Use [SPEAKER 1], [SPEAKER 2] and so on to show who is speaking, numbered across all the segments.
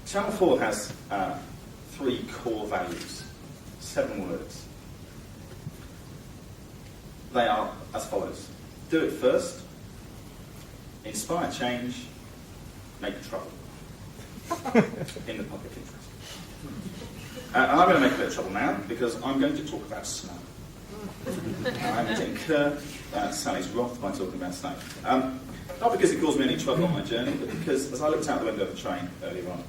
[SPEAKER 1] Channel 4 has 3 core values, 7 words. They are as follows: do it first, inspire change, make trouble in the public interest. And I'm going to make a bit of trouble now because I'm going to talk about snow. I'm going to incur Sally's wrath by talking about snow. Not because it caused me any trouble on my journey, but because as I looked out the window of the train earlier on,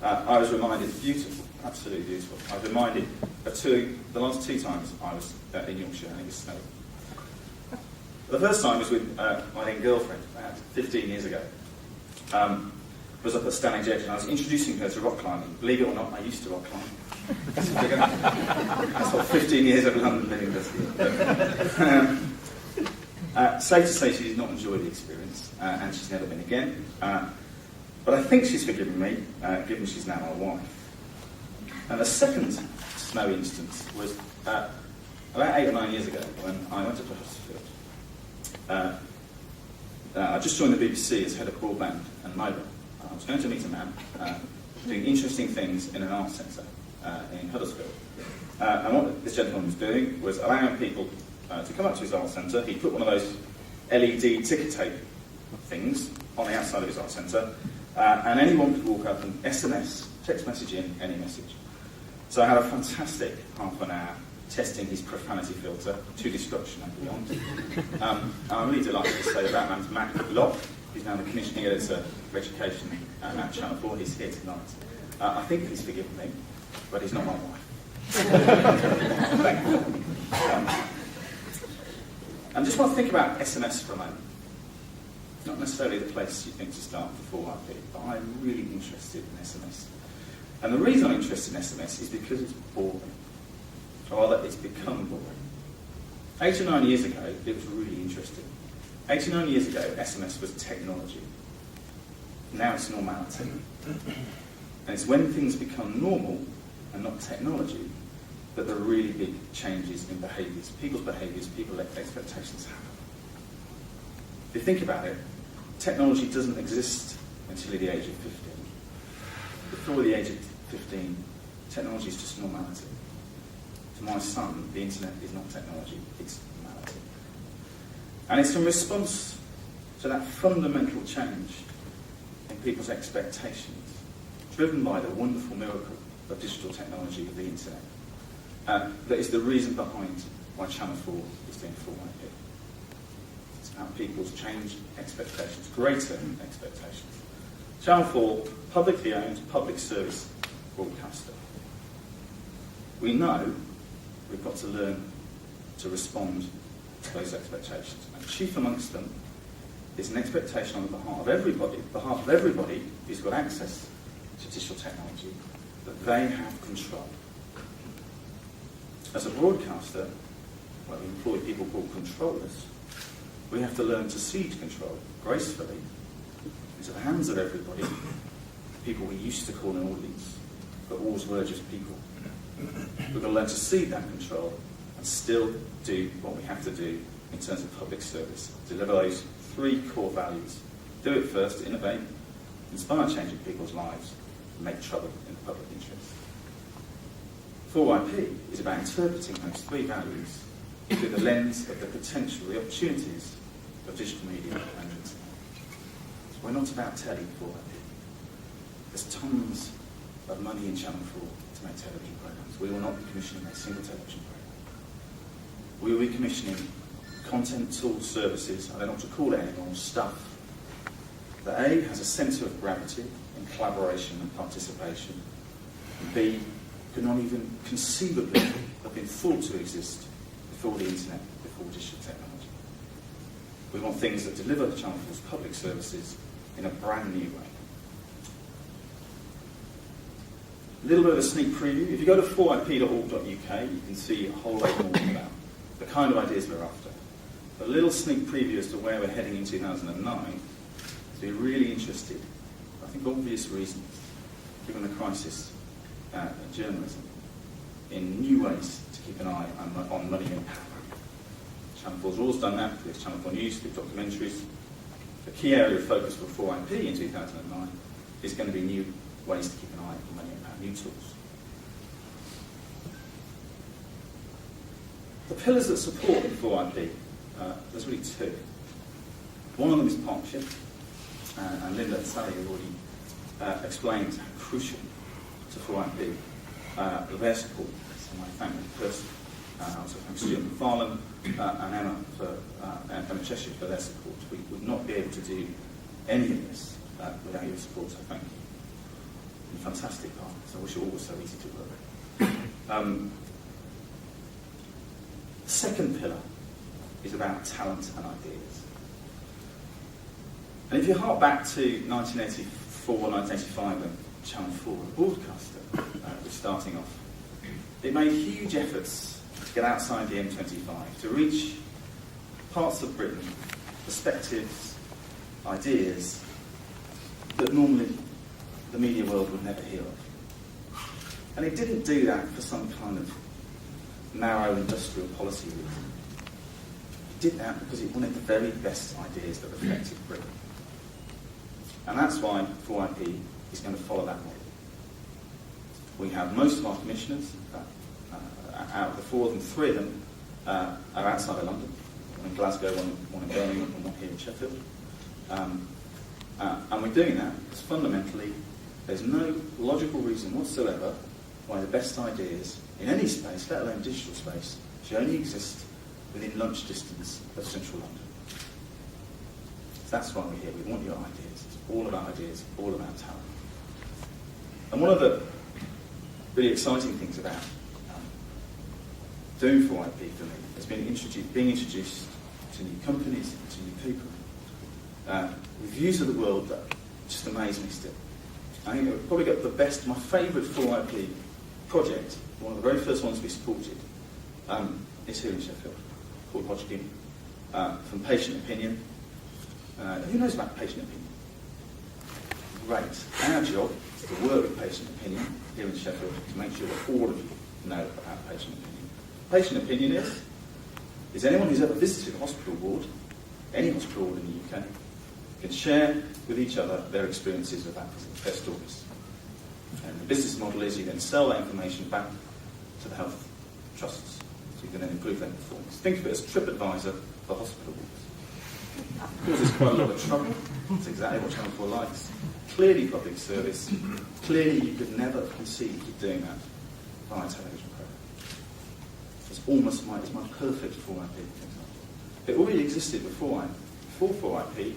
[SPEAKER 1] I was reminded, beautiful, absolutely beautiful. I was reminded of the last 2 times I was in Yorkshire and it was snowing. The first time was with my then girlfriend, about 15 years ago. Was up at Stanage Edge and I was introducing her to rock climbing. Believe it or not, I used to rock climb. That's what 15 years of London living does to you. Safe to say she did not enjoy the experience, and she's never been again. But I think she's forgiven me, given she's now my wife. And the second snow instance was about 8 or 9 years ago when I went up to Sheffield. I just joined the BBC as head of broadband and mobile. I was going to meet a man doing interesting things in an arts centre in Huddersfield. And what this gentleman was doing was allowing people to come up to his arts centre. He put one of those LED ticker tape things on the outside of his arts centre, and anyone could walk up and SMS, text message in any message. So I had a fantastic half an hour testing his profanity filter to destruction and beyond. And I'm really delighted to say that man's Matt Locke. He's now the commissioning editor for education at Channel 4. He's here tonight. I think he's forgiven me, but he's not my wife. Thank you. And just want to think about SMS for a moment. It's not necessarily the place you think to start for 4IP, but I'm really interested in SMS. And the reason I'm interested in SMS is because it's boring. Or rather, it's become boring. 8 or 9 years ago, it was really interesting. 8 or 9 years ago, SMS was technology. Now it's normality. And it's when things become normal and not technology that there are really big changes in behaviours. People's expectations happen. If you think about it, technology doesn't exist until the age of 15. Before the age of 15, technology is just normality. To my son, the internet is not technology, it's normality. And it's in response to that fundamental change in people's expectations, driven by the wonderful miracle of digital technology of the internet, that is the reason behind why Channel 4 is doing 4IP. It's about people's changed expectations, greater expectations. Channel 4, publicly owned, public service broadcaster. We know we've got to learn to respond to those expectations. And chief amongst them is an expectation on behalf of everybody who's got access to digital technology, that they have control. As a broadcaster, where we employ people called controllers, we have to learn to cede control gracefully into the hands of everybody, people we used to call an audience, but always were just people. We've got to learn to cede that control and still do what we have to do in terms of public service. Deliver those 3 core values. Do it first, innovate, inspire change in people's lives, and make trouble in the public interest. 4IP is about interpreting those 3 values through the lens of the potential, the opportunities of digital media and internet. So we're not about telly 4IP. There's tons of money in Channel 4 to make television programmes. We will not be commissioning a single television programme. We will be commissioning content, tools, services, I don't know what to call it anymore, stuff, that A, has a centre of gravity in collaboration and participation, and B, could not even conceivably have been thought to exist before the internet, before digital technology. We want things that deliver Channel 4's public services in a brand new way. A little bit of a sneak preview. If you go to 4ip.org.uk, you can see a whole lot more about the kind of ideas we're after. A little sneak preview as to where we're heading in 2009. So you're really interested, I think obvious reasons, given the crisis in journalism, in new ways to keep an eye on money and power. Channel 4's always done that with Channel 4 News, with documentaries. The key area of focus for 4IP in 2009 is going to be new ways to keep an eye on many of our new tools. The pillars that support the 4IP, there's really two. One of them is partnership, and Linda and Sally have already explained how crucial to 4IP their support. So I thank them personally. I also thank Stuart McFarlane and Emma Cheshire for their support. We would not be able to do any of this without your support, so thank you. You're fantastic partners. I wish it all was so easy to work. The second pillar is about talent and ideas. And if you hark back to 1984, 1985, when Channel 4, the broadcaster, was starting off, it made huge efforts to get outside the M25, to reach parts of Britain, perspectives, ideas that normally the media world would never hear of. And it didn't do that for some kind of narrow industrial policy reason. It did that because it wanted the very best ideas that reflected Britain. And that's why 4IP is going to follow that model. We have most of our commissioners, out of the four of them, three of them are outside of London. One in Glasgow, one in Birmingham, and one here in Sheffield. And we're doing that because fundamentally there's no logical reason whatsoever why the best ideas in any space, let alone digital space, should only exist within lunch distance of central London. So that's why we're here. We want your ideas. It's all about ideas, all about talent. And one of the really exciting things about doing 4IP for me has been being introduced to new companies, to new people, with views of the world that just amaze me still. I think I've probably got the best, my favourite 4IP project, one of the very first ones we supported, is here in Sheffield, called Hodgkin, from Patient Opinion. Who knows about Patient Opinion? Great. Our job is to work with Patient Opinion here in Sheffield to make sure that all of you know about Patient Opinion. Patient Opinion is anyone who's ever visited a hospital ward, any hospital ward in the UK, can share with each other their experiences of that visit, their stories. And the business model is you then sell that information back to the health trusts, so you can then improve their performance. Think of it as TripAdvisor for hospital wards. It causes quite a lot of trouble. It's exactly what Channel 4 likes. Clearly public service. Clearly you could never conceive of doing that via television program. It's almost it's my perfect 4IP example. It already existed before 4IP.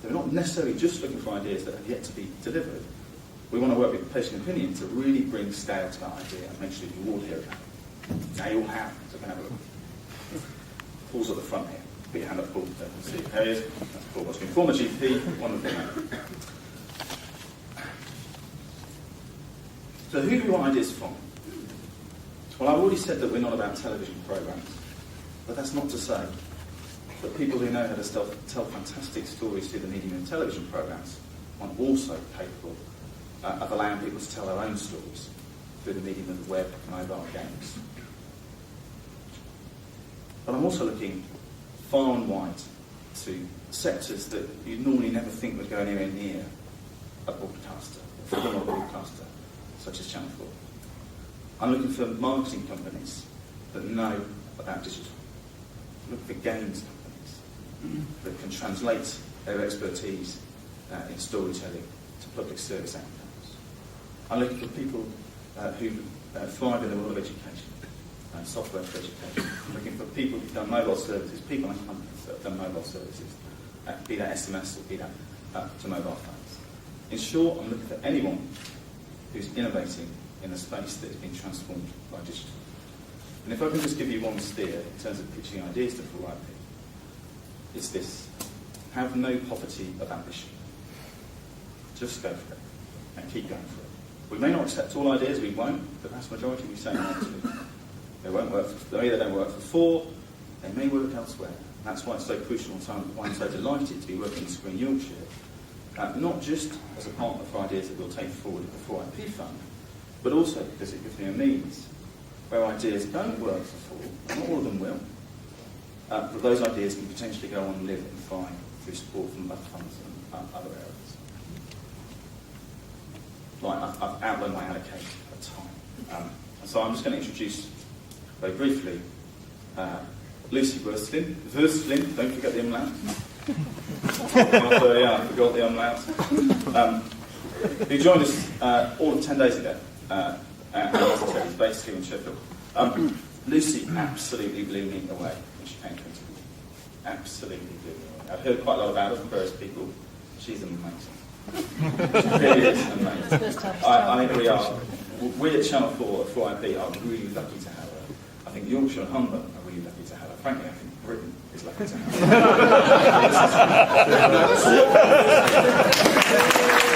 [SPEAKER 1] They're not necessarily just looking for ideas that have yet to be delivered. We want to work with Patient Opinion to really bring scale to that idea and make sure you all hear about it. Now you all have, so we can have a look. Paul's at the front here. Put your hand up, Paul. So see. There he is. That's Paul Hodgkin. Former GP, wonderful man. So who do we want ideas from? Well, I've already said that we're not about television programmes, but that's not to say that people who know how to tell fantastic stories through the medium of television programmes are also capable of allowing people to tell their own stories through the medium of the web and mobile games. But I'm also looking far and wide to sectors that you'd normally never think would go anywhere near a broadcaster, a former broadcaster, such as Channel 4. I'm looking for marketing companies that know about digital. I'm looking for games companies that can translate their expertise in storytelling to public service outcomes. I'm looking for people who thrive in the world of education and software for education. I'm looking for people who've done mobile services, people and companies that have done mobile services, be that SMS or be that to mobile phones. In short, I'm looking for anyone who's innovating in a space that has been transformed by digital. And if I can just give you one steer in terms of pitching ideas to 4IP, it's this: have no poverty of ambition. Just go for it and keep going for it. We may not accept all ideas, we won't, the vast majority we say no to. They won't work for, they either don't work for 4, they may work elsewhere. That's why it's so crucial and why I'm so delighted to be working in Screen Yorkshire, not just as a partner for ideas that we'll take forward with the 4IP fund, but also because it gives me a means where ideas don't work for 4, and not all of them will, but those ideas can potentially go on and live and thrive through support from other funds and other areas. Right, I've outlined my allocation of time. And so I'm just going to introduce very briefly Lucy Wurstlin, don't forget the umlaut. I forgot the umlaut. Who joined us all of 10 days ago. He's based here in Sheffield. Lucy absolutely blew me away when she came to interview. Absolutely blew me away. I've heard quite a lot about her from various people. She's amazing. She really is amazing. I think we at Channel 4 at 4IP are really lucky to have her. I think Yorkshire and Humber are really lucky to have her. Frankly, I think Britain is lucky to have her.